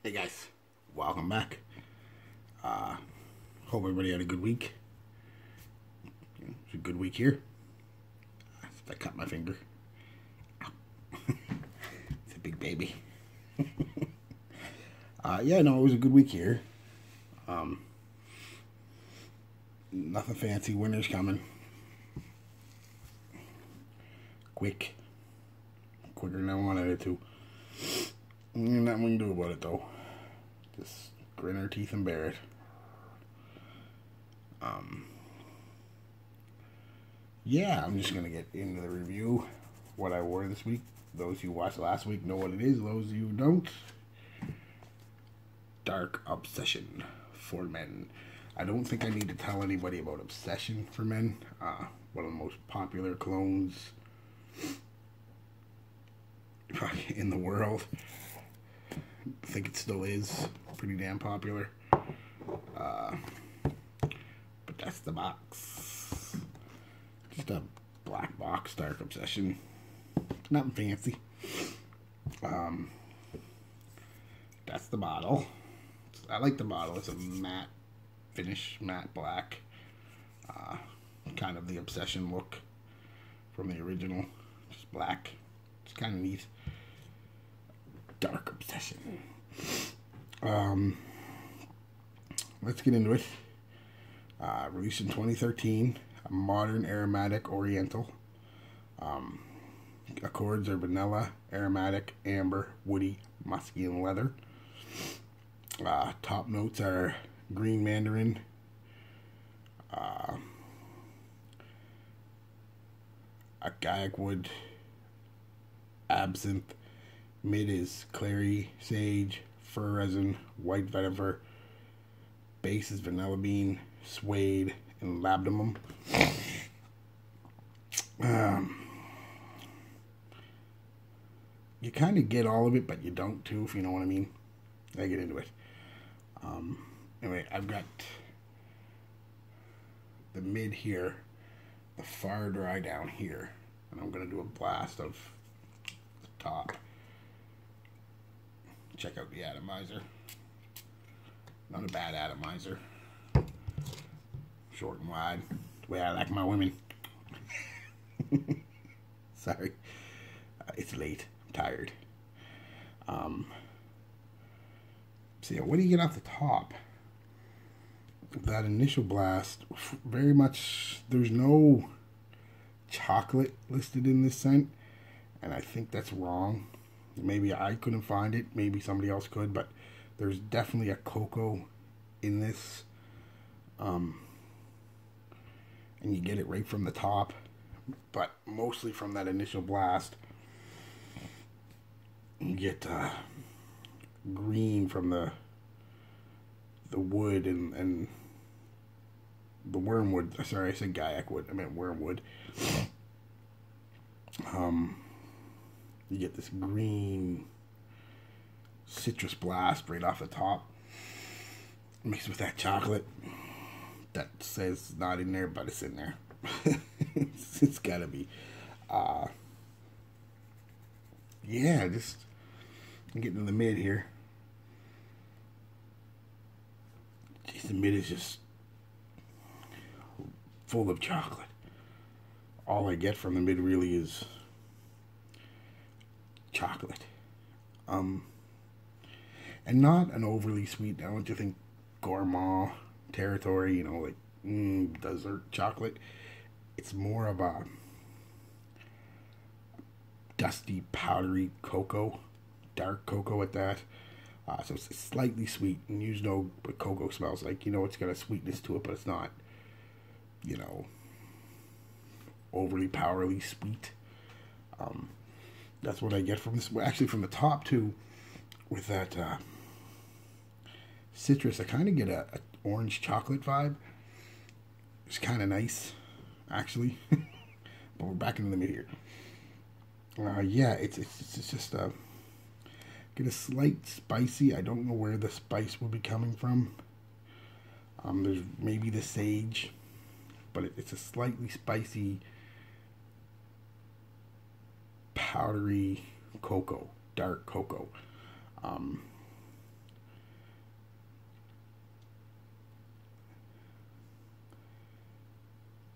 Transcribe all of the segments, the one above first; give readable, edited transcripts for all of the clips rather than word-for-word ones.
Hey guys, welcome back. Uh, Hope everybody had a good week. It's a good week here. I cut my finger. It's a big baby. Yeah, no, it was a good week here. Um, Nothing fancy. Winter's coming. Quick. Quicker than I wanted it to. Nothing we can do about it though. Just grit our teeth and bear it. Yeah, I'm just gonna get into the review. What I wore this week. Those who watched last week know what it is. Those who don't, Dark Obsession for Men. I don't think I need to tell anybody about Obsession for Men. One of the most popular colognes in the world. I think it still is pretty damn popular. But that's the box. Just a black box, Dark Obsession. Nothing fancy. That's the bottle. I like the bottle. It's a matte finish, matte black. Kind of the Obsession look from the original. Just black. It's kind of neat. Dark Obsession. Let's get into it. Released in 2013. A modern aromatic oriental. Accords are vanilla, aromatic, amber, woody, musky, and leather. Top notes are green mandarin, agave wood, absinthe. Mid is clary, sage, fir resin, white vetiver. Base is vanilla bean, suede, and labdanum. You kind of get all of it, but you don't too, if you know what I mean. I get into it. Anyway, I've got the mid here, the far dry down here, and I'm going to do a blast of the top. Check out the atomizer. Not a bad atomizer. Short and wide, the way I like my women. Sorry. It's late. I'm tired. So yeah, what do you get off the top? That initial blast, very much, there's no chocolate listed in this scent, and I think that's wrong. Maybe I couldn't find it, maybe somebody else could, but there's definitely a cocoa in this, and you get it right from the top, but mostly from that initial blast. You get green from the wood and the wormwood. Sorry, I said gaiac wood. I meant wormwood. You get this green citrus blast right off the top, mixed with that chocolate that says not in there, but it's in there. It's gotta be. Yeah, just I'm getting in the mid here. Jeez, the mid is just full of chocolate. All I get from the mid really is chocolate. And not an overly sweet. I don't you think gourmand territory, you know, like dessert chocolate. It's more of a dusty, powdery cocoa, dark cocoa at that. So it's slightly sweet, and you know what cocoa smells like. You know it's got a sweetness to it, but it's not, you know, overly powerly sweet. That's what I get from this. Well, actually, from the top too, with that citrus, I kind of get a orange chocolate vibe. It's kind of nice, actually. But we're back into the mid here. Yeah, it's just get a slight spicy. I don't know where the spice will be coming from. There's maybe the sage, but it's a slightly spicy, powdery cocoa, dark cocoa.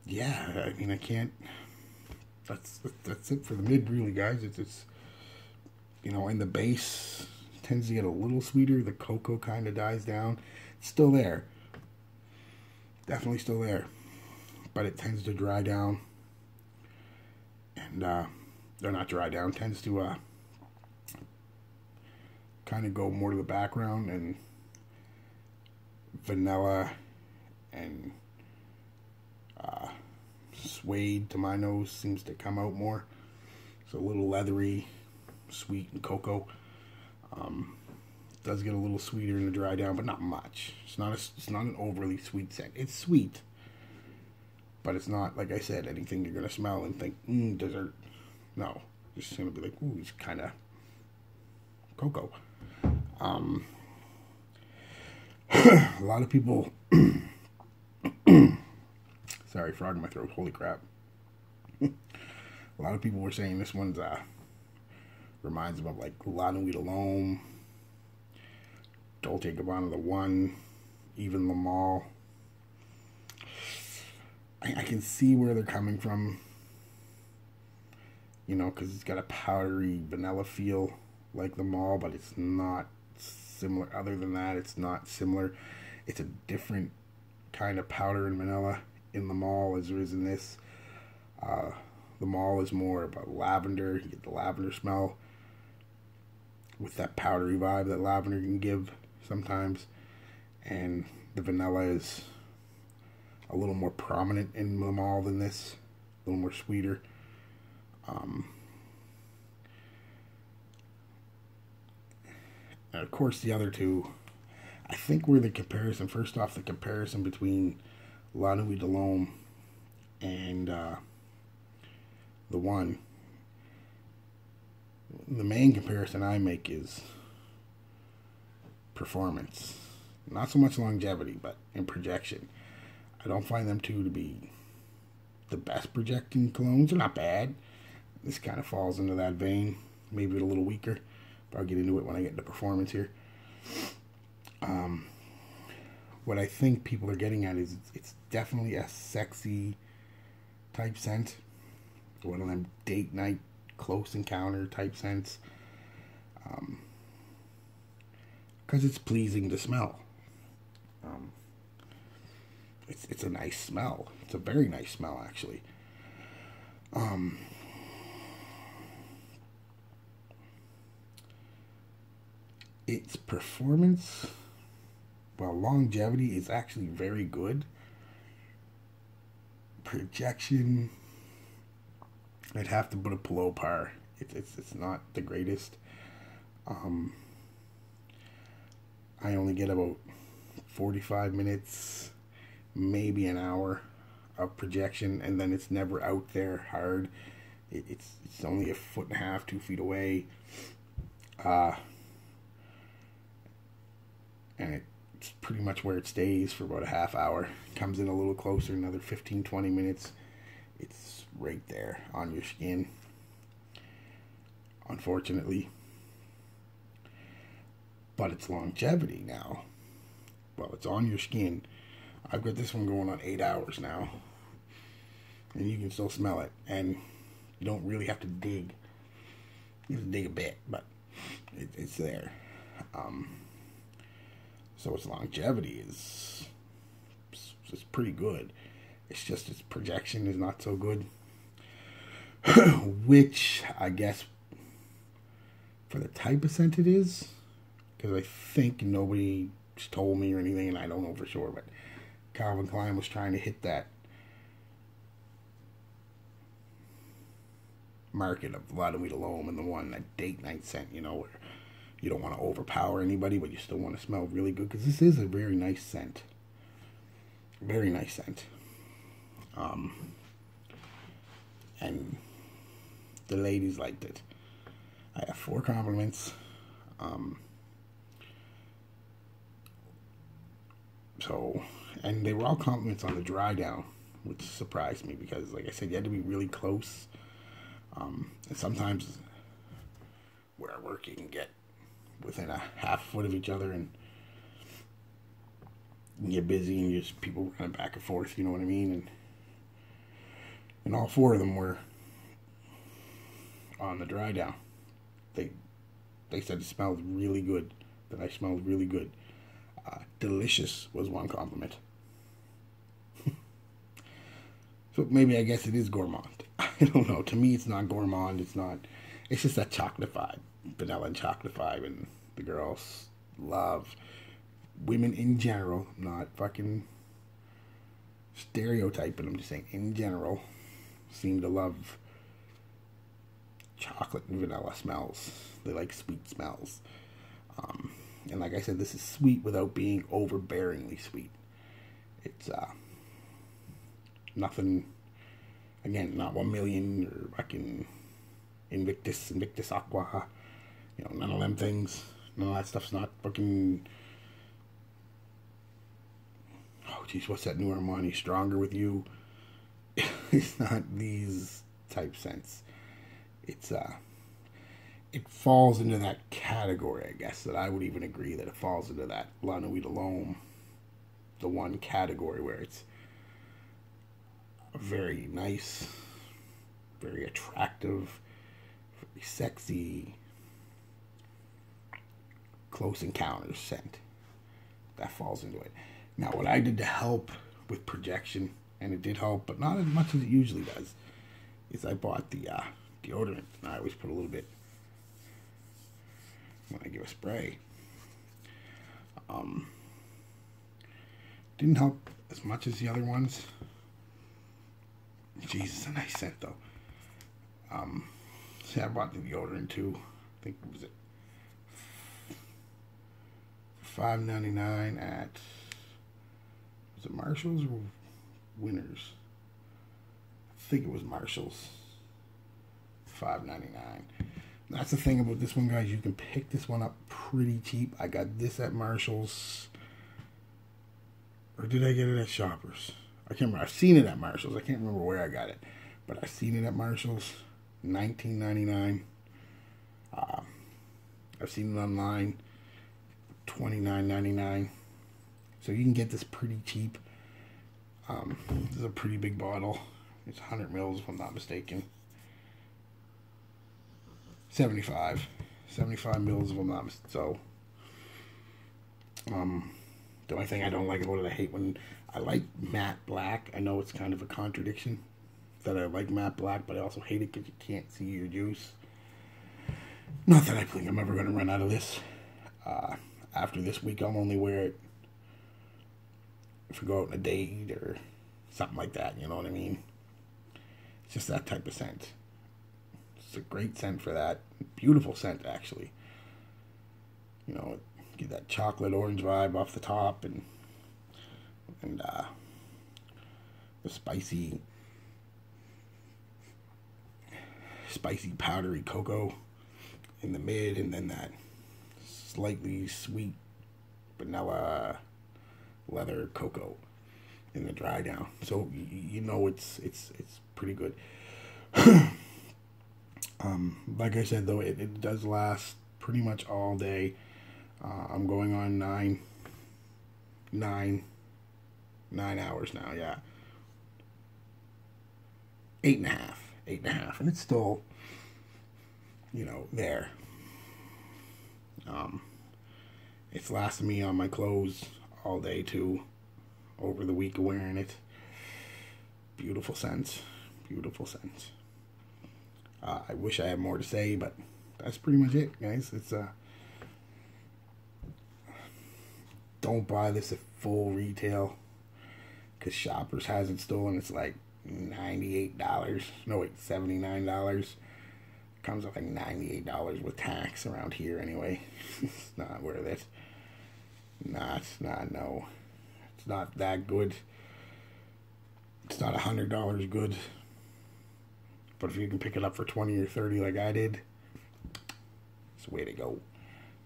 yeah, I mean, I can't. That's it for the mid, really, guys. It's in the base tends to get a little sweeter. The cocoa kind of dies down. It's still there, definitely still there, but it tends to dry down, and or not dry down. Tends to kind of go more to the background, and vanilla and suede to my nose seems to come out more. So a little leathery, sweet, and cocoa. Does get a little sweeter in the dry down, but not much. It's not an overly sweet scent. It's sweet, but it's not, like I said, anything you're gonna smell and think dessert. No, it's gonna be like, ooh, it's kind of cocoa. A lot of people. Sorry, frog in my throat. Holy crap. A lot of people were saying this one's reminds them of like La Nuit Alone, Dolce & Gabbana the One, even Le Male. I can see where they're coming from, because it's got a powdery vanilla feel like Le Male, but it's not similar. Other than that, it's not similar. It's a different kind of powder and vanilla in Le Male as there is in this. Le Male is more about lavender. You get the lavender smell with that powdery vibe that lavender can give sometimes, and the vanilla is a little more prominent in Le Male than this, a little more sweeter. And of course the other two, I think were the comparison. First off, the comparison between La Nuit Alone and the One. The main comparison I make is performance. Not so much longevity, but in projection. I don't find them two to be the best projecting colognes. They're not bad. This kind of falls into that vein. Maybe a little weaker, but I'll get into it when I get into performance here. What I think people are getting at is it's definitely a sexy type scent. One of them date night, close encounter type scents. Because it's pleasing to smell. It's a nice smell. It's a very nice smell, actually. Its performance, well, longevity is actually very good. Projection, I'd have to put it below par. It's not the greatest. I only get about 45 minutes, maybe an hour of projection, and then it's never out there hard. It's only 1.5 feet, 2 feet away. And it's pretty much where it stays for about a half hour. Comes in a little closer, another 15, 20 minutes. It's right there on your skin, unfortunately. But it's longevity now. Well, it's on your skin. I've got this one going on 8 hours now. And you can still smell it. And you don't really have to dig. You have to dig a bit, but it's there. So its longevity is pretty good. It's just its projection is not so good. Which, I guess, for the type of scent it is, because I think nobody told me or anything, and I don't know for sure, but Calvin Klein was trying to hit that market of La Nuit Alone and the One, that date night scent, where you don't want to overpower anybody, but you still want to smell really good, because this is a very nice scent. Very nice scent. And the ladies liked it. I have 4 compliments. And they were all compliments on the dry down, which surprised me, because, like I said, you had to be really close. And sometimes where I work, you can get within a half foot of each other, and you get busy, and just people running back and forth, you know what I mean? And And all four of them were on the dry down. They said it smelled really good, that I smelled really good. Delicious was one compliment. So maybe I guess it is gourmand. I don't know. To me, it's not gourmand. It's just that chocolate vibe. Vanilla and chocolate vibe. And the girls love, women in general, not fucking stereotyping, I'm just saying in general, seem to love chocolate and vanilla smells. They like sweet smells. And like I said, this is sweet without being overbearingly sweet. It's nothing, again, not 1 million or fucking Invictus Aqua, you know, none of them things. None of that stuff's not fucking, oh geez, what's that new Armani, Stronger With You? It's not these type scents. It's it falls into that category, I guess, that I would even agree that it falls into that La Nuit de l'Homme, the one category where it's very nice, very attractive, very sexy, close encounters scent. That falls into it. Now, what I did to help with projection, and it did help, but not as much as it usually does, is I bought the deodorant, and I always put a little bit when I give a spray. Didn't help as much as the other ones. Jesus, a nice scent though. See, I bought the deodorant too. I think it was it $5.99 at, was it Marshalls or Winners? I think it was Marshalls. $5.99. That's the thing about this one, guys. You can pick this one up pretty cheap. I got this at Marshalls. Or did I get it at Shoppers? I can't remember. I've seen it at Marshalls. I can't remember where I got it. But I've seen it at Marshalls. $19.99. I've seen it online. $29.99. So you can get this pretty cheap. This is a pretty big bottle. It's 100 mils if I'm not mistaken. 75 mils if I'm not mistaken. So, the only thing I don't like about it, I hate when I like matte black. I know it's kind of a contradiction that I like matte black, but I also hate it because you can't see your juice. Not that I think I'm ever going to run out of this. After this week, I'll only wear it if we go out on a date or something like that, you know what I mean? It's just that type of scent. It's a great scent for that. Beautiful scent, actually. You know, get that chocolate orange vibe off the top, and the spicy powdery cocoa in the mid, and then that slightly sweet vanilla leather cocoa in the dry down. So you know it's pretty good. Like I said though, it does last pretty much all day. I'm going on nine hours now. Yeah, 8.5, and it's still, you know, there. It's lasted me on my clothes all day too, over the week of wearing it. Beautiful scents, beautiful scents. I wish I had more to say, but that's pretty much it, guys. It's don't buy this at full retail, because Shoppers has it still, and it's like $98. No, wait, $79. Comes up like $98 with tax around here anyway. It's not worth it. No. It's not that good. It's not $100 good. But if you can pick it up for 20 or 30 like I did, it's the way to go.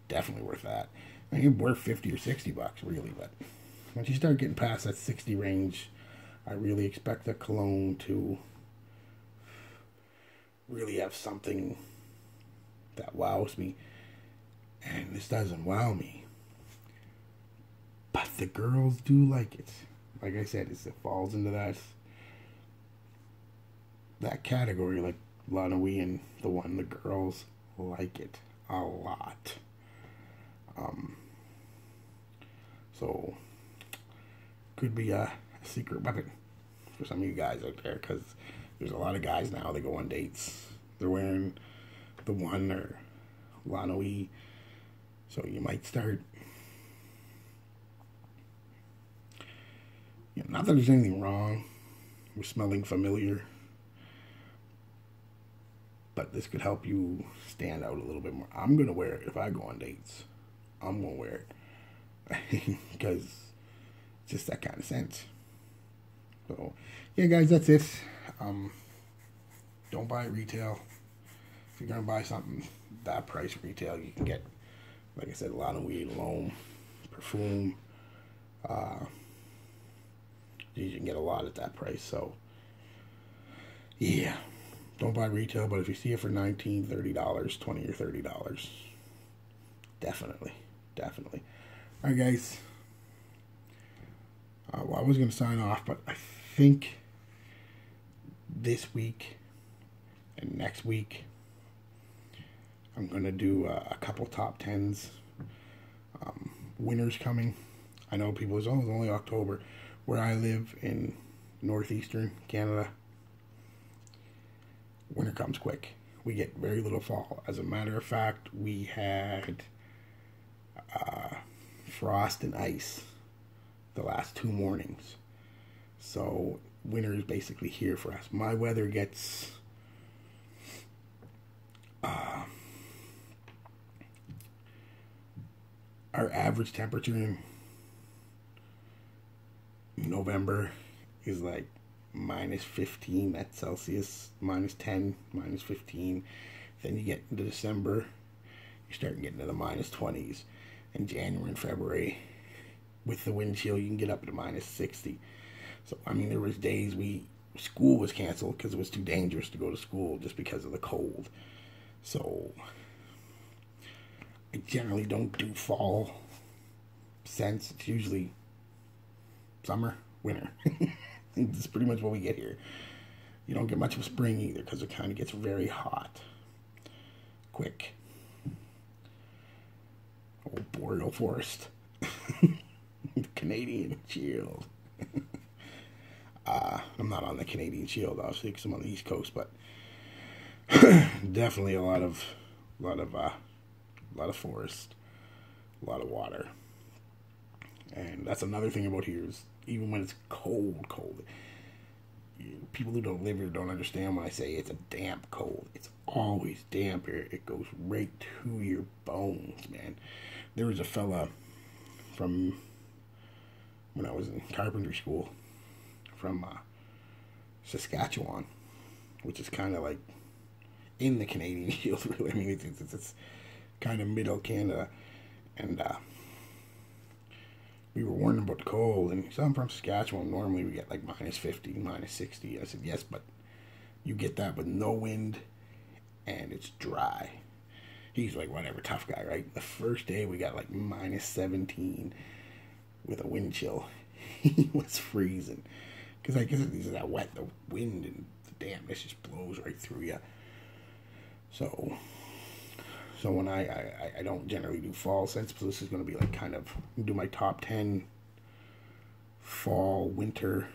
Definitely worth that. I mean, worth 50 or 60 bucks, really, but once you start getting past that 60 range, I really expect the cologne to really have something that wows me. And this doesn't wow me, but the girls do like it. Like I said, it falls into that that category, like Lana Wee and the one, the girls like it a lot. So could be a secret weapon for some of you guys out there, because there's a lot of guys now that go on dates. They're wearing the one or Lana Wee, so you might start. Not that there's anything wrong with smelling familiar, but this could help you stand out a little bit more. I'm going to wear it if I go on dates. I'm going to wear it because it's just that kind of scent. So, yeah, guys, that's it. Don't buy it retail. If you're going to buy something that price retail, you can get, like I said, a lot of weed, loam, perfume. You can get a lot at that price. So, yeah. Don't buy retail, but if you see it for $19, $30, $20 or $30, definitely. All right, guys. Well, I was going to sign off, but I think this week and next week I'm going to do a couple top 10s. Winter's coming. I know people say, oh, it's only October. Where I live in northeastern Canada, winter comes quick. We get very little fall. As a matter of fact, we had frost and ice the last 2 mornings. So winter is basically here for us. My weather gets our average temperature in November is like -15, that's Celsius, -10, -15. Then you get into December, you start getting into the -20s. In January and February, with the wind chill, you can get up to -60. So, I mean, there was days school was canceled because it was too dangerous to go to school just because of the cold. So, I generally don't do fall scents. It's usually summer, winter. It's pretty much what we get here. You don't get much of spring either because it kind of gets very hot quick. Oh, boreal forest. Canadian Shield. I'm not on the Canadian Shield, obviously, because I'm on the East Coast, but definitely a lot of forest, a lot of water. And that's another thing about here is even when it's cold, people who don't live here don't understand when I say it's a damp cold. It's always damp here. It goes right to your bones, man. There was a fella from when I was in carpentry school from Saskatchewan, which is kind of like in the Canadian Shield, really. I mean, it's kind of middle Canada, and we were warned about the cold, and he said, I'm from Saskatchewan. Normally we get like -50, -60. I said, yes, but you get that with no wind, and it's dry. He's like, whatever, tough guy, right? The first day we got like -17 with a wind chill. He was freezing. Because I guess it's that wet, the wind and the dampness just blows right through you. So when I don't generally do fall scents, so this is going to be like kind of do my top 10 fall, winter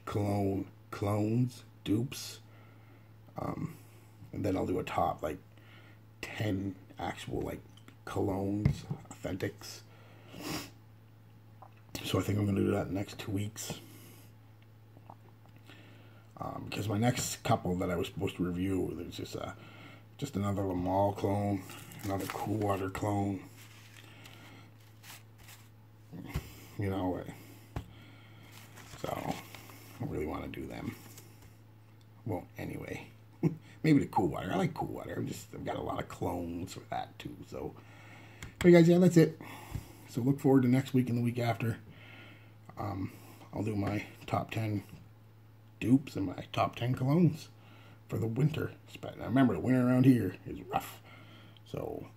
clones, dupes, and then I'll do a top like 10 actual like colognes, authentics. So I think I'm going to do that in the next 2 weeks. Because my next couple that I was supposed to review, there's just another Lamal clone, another Cool Water clone. You know, so I don't really want to do them. Well, anyway, maybe the Cool Water. I like Cool Water. I've got a lot of clones for that too. So, hey guys, yeah, that's it. So look forward to next week and the week after. I'll do my top 10 dupes and my top 10 colognes for the winter. Now remember, the winter around here is rough. So,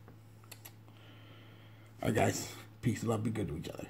alright guys, peace and love, be good to each other.